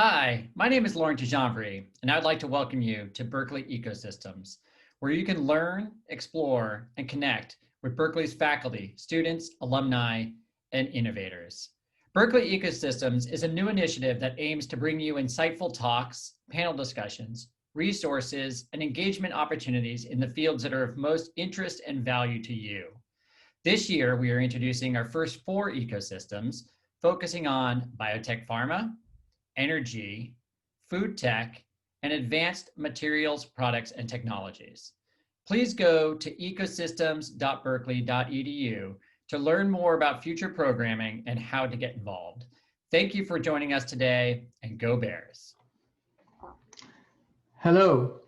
Hi, my name is Lauren Tejambri, and I'd like to welcome you to Berkeley Ecosystems, where you can learn, explore, and connect with Berkeley's faculty, students, alumni, and innovators. Berkeley Ecosystems is a new initiative that aims to bring you insightful talks, panel discussions, resources, and engagement opportunities in the fields that are of most interest and value to you. This year, we are introducing our first 4 ecosystems, focusing on biotech pharma, energy, food tech, and advanced materials, products, and technologies. Please go to ecosystems.berkeley.edu to learn more about future programming and how to get involved. Thank you for joining us today, and go Bears. Hello.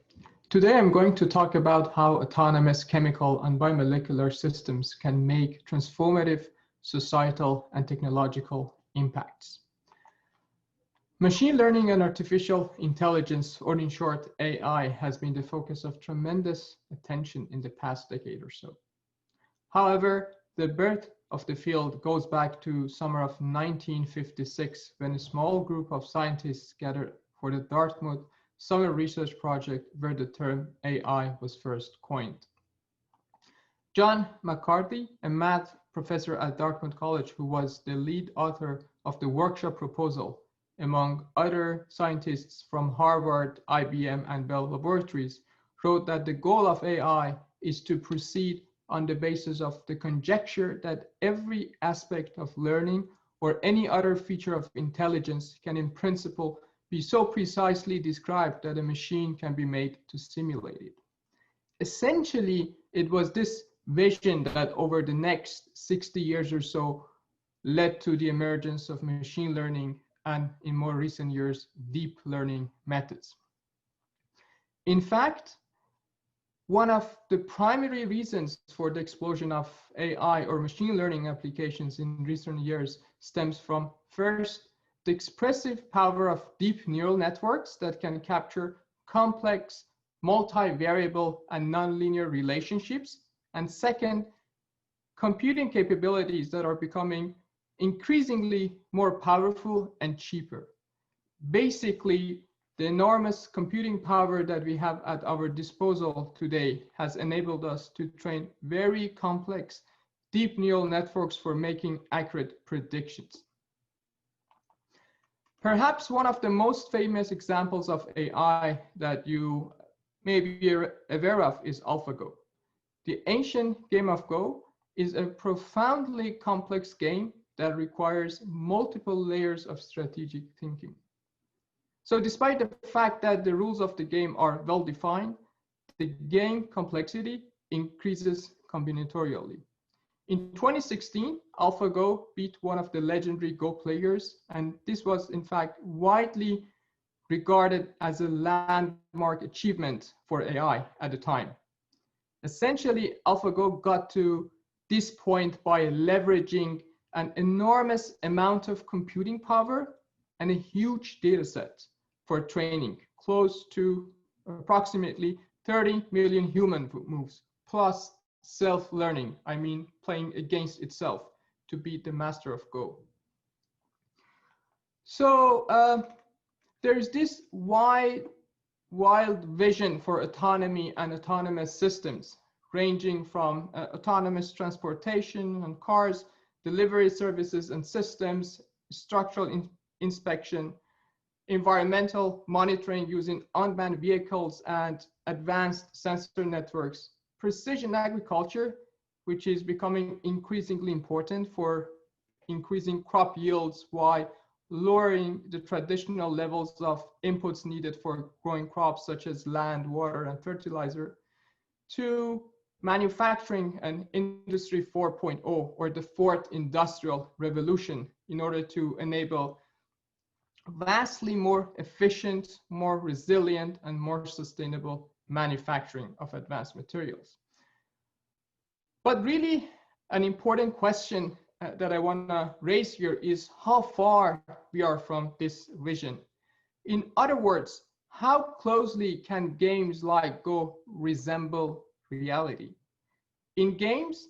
Today I'm going to talk about how autonomous chemical and biomolecular systems can make transformative societal and technological impacts. Machine learning and artificial intelligence, or in short, AI, has been the focus of tremendous attention in the past decade or so. However, the birth of the field goes back to summer of 1956, when a small group of scientists gathered for the Dartmouth Summer Research Project, where the term AI was first coined. John McCarthy, a math professor at Dartmouth College, who was the lead author of the workshop proposal, among other scientists from Harvard, IBM, and Bell Laboratories, wrote that the goal of AI is to proceed on the basis of the conjecture that every aspect of learning or any other feature of intelligence can in principle be so precisely described that a machine can be made to simulate it. Essentially, it was this vision that over the next 60 years or so led to the emergence of machine learning and, in more recent years, deep learning methods. In fact, one of the primary reasons for the explosion of AI or machine learning applications in recent years stems from, first, the expressive power of deep neural networks that can capture complex, multi-variable, and nonlinear relationships, and second, computing capabilities that are becoming increasingly more powerful and cheaper. Basically, the enormous computing power that we have at our disposal today has enabled us to train very complex deep neural networks for making accurate predictions. Perhaps one of the most famous examples of AI that you may be aware of is AlphaGo. The ancient game of Go is a profoundly complex game that requires multiple layers of strategic thinking. So despite the fact that the rules of the game are well defined, the game complexity increases combinatorially. In 2016, AlphaGo beat one of the legendary Go players, and this was in fact widely regarded as a landmark achievement for AI at the time. Essentially, AlphaGo got to this point by leveraging an enormous amount of computing power and a huge data set for training, close to approximately 30 million human moves, plus self-learning, I mean playing against itself, to beat the master of Go. So there's this wild vision for autonomy and autonomous systems, ranging from autonomous transportation and cars, delivery services and systems, structural inspection, environmental monitoring using unmanned vehicles and advanced sensor networks, precision agriculture, which is becoming increasingly important for increasing crop yields while lowering the traditional levels of inputs needed for growing crops such as land, water, and fertilizer, to manufacturing and Industry 4.0, or the fourth industrial revolution, in order to enable vastly more efficient, more resilient, and more sustainable manufacturing of advanced materials. But really, an important question that I want to raise here is how far we are from this vision. In other words, how closely can games like Go resemble reality? In games,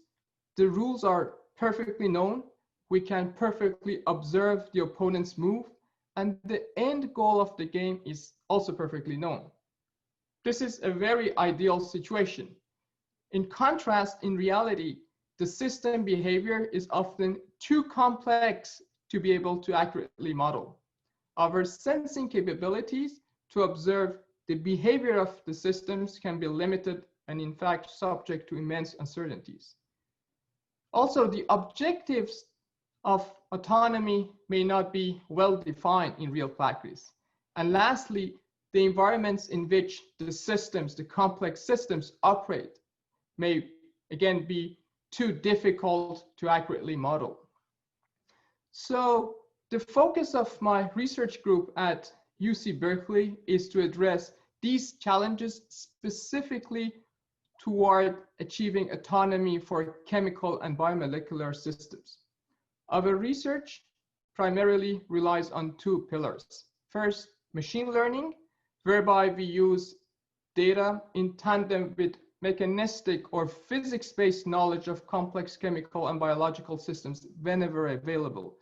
the rules are perfectly known. We can perfectly observe the opponent's move, and the end goal of the game is also perfectly known. This is a very ideal situation. In contrast, in reality, the system behavior is often too complex to be able to accurately model. Our sensing capabilities to observe the behavior of the systems can be limited and in fact subject to immense uncertainties. Also, the objectives of autonomy may not be well defined in real practice. And lastly, the environments in which the systems, the complex systems operate may again be too difficult to accurately model. So the focus of my research group at UC Berkeley is to address these challenges specifically toward achieving autonomy for chemical and biomolecular systems. Our research primarily relies on two pillars. First, machine learning, whereby we use data in tandem with mechanistic or physics-based knowledge of complex chemical and biological systems whenever available,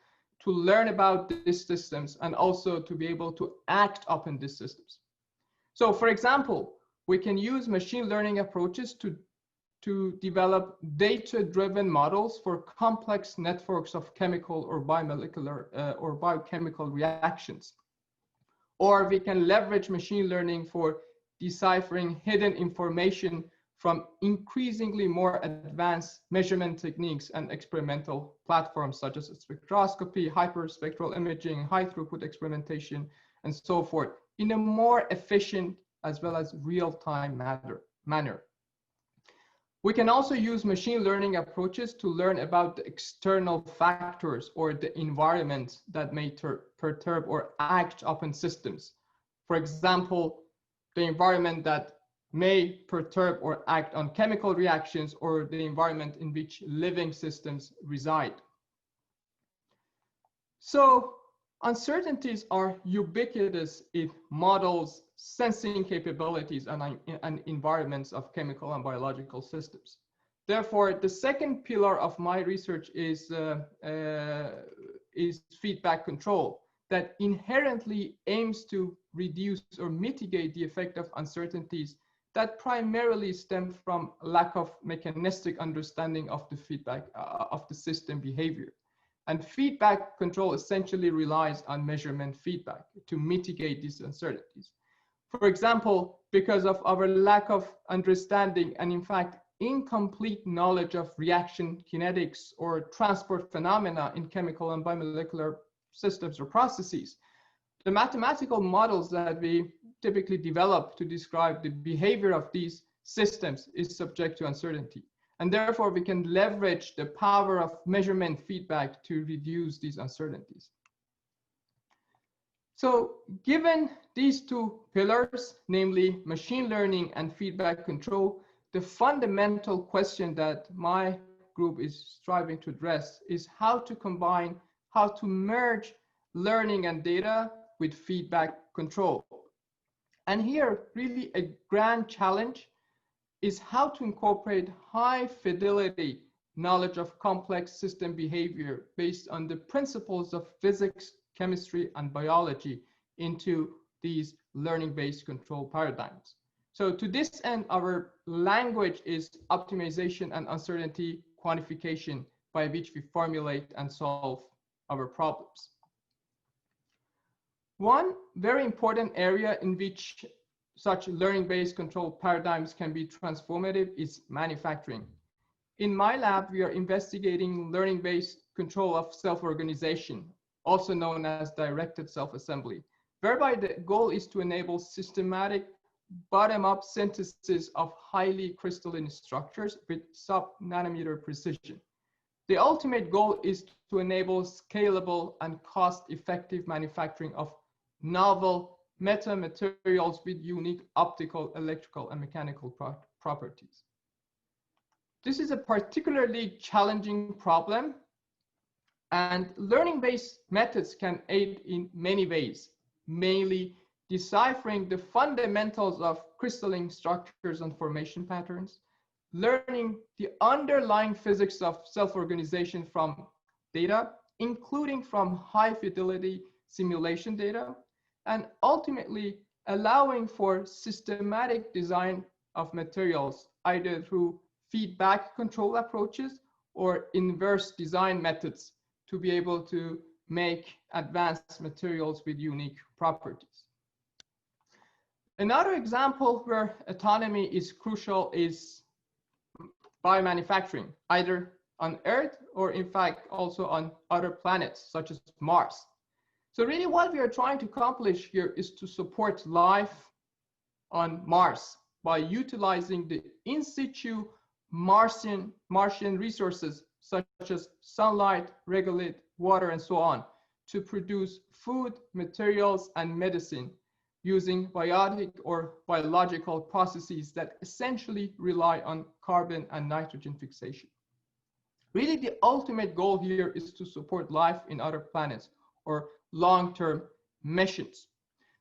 to learn about these systems and also to be able to act upon these systems. So for example, we can use machine learning approaches to develop data-driven models for complex networks of chemical or biomolecular or biochemical reactions. Or we can leverage machine learning for deciphering hidden information from increasingly more advanced measurement techniques and experimental platforms such as spectroscopy, hyperspectral imaging, high throughput experimentation, and so forth in a more efficient as well as real-time manner. We can also use machine learning approaches to learn about the external factors or the environment that may perturb or act upon systems. For example, the environment that may perturb or act on chemical reactions or the environment in which living systems reside. So uncertainties are ubiquitous in models, sensing capabilities, and environments of chemical and biological systems. Therefore, the second pillar of my research is feedback control that inherently aims to reduce or mitigate the effect of uncertainties that primarily stem from lack of mechanistic understanding of the feedback of the system behavior. And feedback control essentially relies on measurement feedback to mitigate these uncertainties. For example, because of our lack of understanding and in fact incomplete knowledge of reaction kinetics or transport phenomena in chemical and biomolecular systems or processes, the mathematical models that we typically develop to describe the behavior of these systems is subject to uncertainty. And therefore, we can leverage the power of measurement feedback to reduce these uncertainties. So given these two pillars, namely machine learning and feedback control, the fundamental question that my group is striving to address is how to combine, how to merge learning and data with feedback control. And here, really a grand challenge is how to incorporate high fidelity knowledge of complex system behavior based on the principles of physics, chemistry, and biology into these learning-based control paradigms. So to this end, our language is optimization and uncertainty quantification by which we formulate and solve our problems. One very important area in which such learning-based control paradigms can be transformative is manufacturing. In my lab, we are investigating learning-based control of self-organization, also known as directed self-assembly, whereby the goal is to enable systematic bottom-up synthesis of highly crystalline structures with sub-nanometer precision. The ultimate goal is to enable scalable and cost-effective manufacturing of novel metamaterials with unique optical, electrical, and mechanical properties. This is a particularly challenging problem, and learning-based methods can aid in many ways, mainly deciphering the fundamentals of crystalline structures and formation patterns, learning the underlying physics of self-organization from data, including from high-fidelity simulation data, and ultimately allowing for systematic design of materials, either through feedback control approaches or inverse design methods to be able to make advanced materials with unique properties. Another example where autonomy is crucial is biomanufacturing, either on Earth or in fact also on other planets such as Mars. So really what we are trying to accomplish here is to support life on Mars by utilizing the in situ Martian resources such as sunlight, regolith, water, and so on to produce food, materials, and medicine using biotic or biological processes that essentially rely on carbon and nitrogen fixation. Really, the ultimate goal here is to support life in other planets or long-term missions.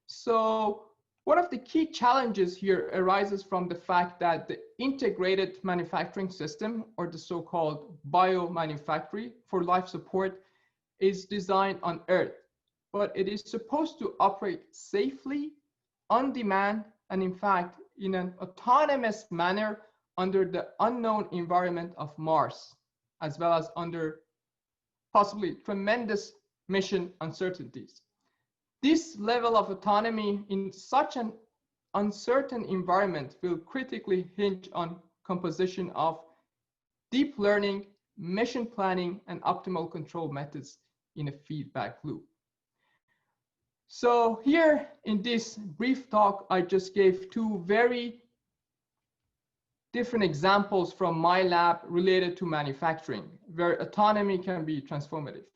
So one of the key challenges here arises from the fact that the integrated manufacturing system, or the so-called biomanufacturing for life support, is designed on Earth, but it is supposed to operate safely, on demand, and in fact, in an autonomous manner under the unknown environment of Mars, as well as under possibly tremendous mission uncertainties. This level of autonomy in such an uncertain environment will critically hinge on composition of deep learning, mission planning, and optimal control methods in a feedback loop. So here in this brief talk, I just gave two very different examples from my lab related to manufacturing, where autonomy can be transformative.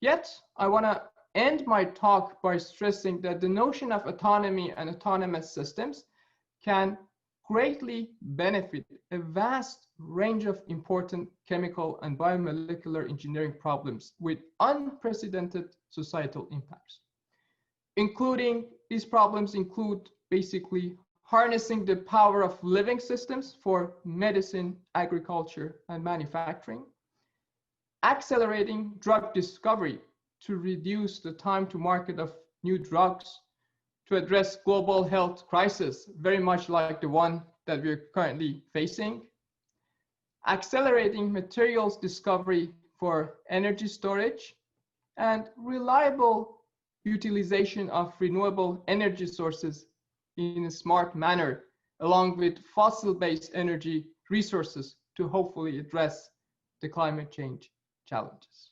Yet, I want to end my talk by stressing that the notion of autonomy and autonomous systems can greatly benefit a vast range of important chemical and biomolecular engineering problems with unprecedented societal impacts. These problems include basically harnessing the power of living systems for medicine, agriculture, and manufacturing, accelerating drug discovery to reduce the time to market of new drugs, to address global health crisis, very much like the one that we're currently facing, accelerating materials discovery for energy storage, and reliable utilization of renewable energy sources in a smart manner, along with fossil-based energy resources to hopefully address the climate change challenges.